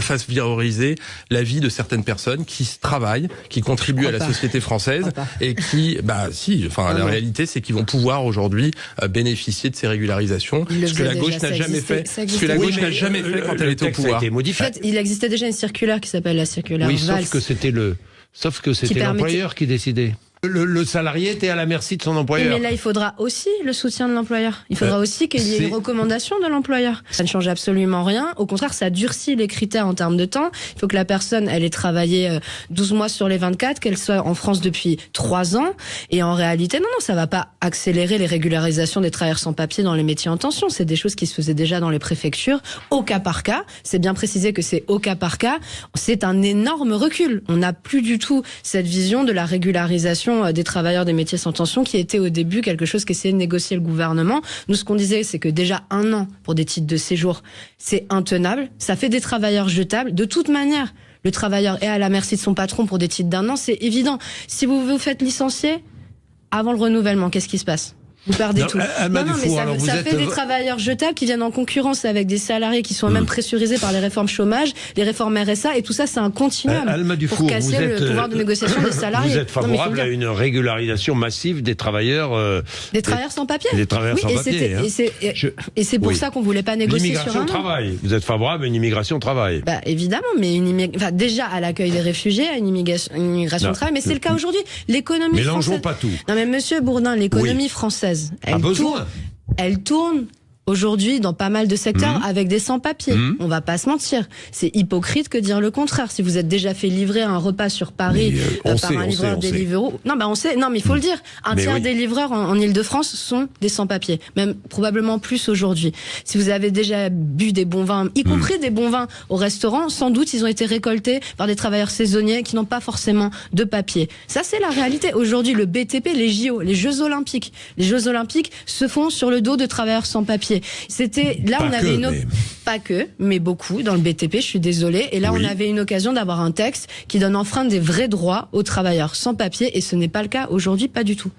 fasse valoriser la vie de certaines personnes qui travaillent, qui contribuent à la société française et qui, la réalité, c'est qu'ils vont pouvoir aujourd'hui bénéficier de ces régularisations. Ce que la gauche n'a jamais fait. Ce que la gauche n'a jamais fait quand elle était au pouvoir. A été modifié. En fait, il existait déjà une circulaire qui s'appelle la circulaire Valls. Sauf que c'était l'employeur qui décidait. Le salarié était à la merci de son employeur. Mais là, il faudra aussi le soutien de l'employeur. Il faudra aussi qu'il y ait une recommandation de l'employeur. Ça ne change absolument rien. Au contraire, ça durcit les critères en termes de temps. Il faut que la personne, elle ait travaillé 12 mois sur les 24, qu'elle soit en France depuis 3 ans. Et en réalité, non, ça va pas accélérer les régularisations des travailleurs sans papier dans les métiers en tension. C'est des choses qui se faisaient déjà dans les préfectures, au cas par cas. C'est bien précisé que c'est au cas par cas. C'est un énorme recul. On n'a plus du tout cette vision de la régularisation des travailleurs des métiers sans tension qui était au début quelque chose qu'essayait de négocier le gouvernement. Nous, ce qu'on disait, c'est que déjà 1 an pour des titres de séjour, c'est intenable. Ça fait des travailleurs jetables. De toute manière, le travailleur est à la merci de son patron pour des titres d'1 an, c'est évident. Si vous vous faites licencier avant le renouvellement, qu'est-ce qui se passe ? Vous perdez tout. Mais ça fait des travailleurs jetables qui viennent en concurrence avec des salariés qui sont même pressurisés par les réformes chômage, les réformes RSA, et tout ça, c'est un continuum pour casser le pouvoir de négociation des salariés. Vous êtes favorable à une régularisation massive des travailleurs... des travailleurs sans papier. Des travailleurs sans papier. Et c'est pour ça qu'on ne voulait pas négocier sur un an. L'immigration travail. Vous êtes favorable à une immigration travail. Évidemment, mais déjà à l'accueil des réfugiés, à une immigration travail, mais c'est le cas aujourd'hui. L'économie française... Mélangeons pas tout. Non mais monsieur Bourdin, l'économie française, elle tourne aujourd'hui dans pas mal de secteurs avec des sans-papiers. On va pas se mentir. C'est hypocrite que dire le contraire. Si vous êtes déjà fait livrer un repas sur Paris par un livreur Deliveroo... on sait. Non, mais il faut le dire. Un tiers des livreurs en Ile-de-France sont des sans-papiers. Même probablement plus aujourd'hui. Si vous avez déjà bu des bons vins, y compris des bons vins au restaurant, sans doute ils ont été récoltés par des travailleurs saisonniers qui n'ont pas forcément de papier. Ça, c'est la réalité. Aujourd'hui, le BTP, les JO, les Jeux Olympiques. Les Jeux Olympiques se font sur le dos de travailleurs sans papier. Pas que, mais beaucoup dans le BTP, je suis désolée. Et là, on avait une occasion d'avoir un texte qui donne enfin des vrais droits aux travailleurs sans papier, et ce n'est pas le cas aujourd'hui, pas du tout.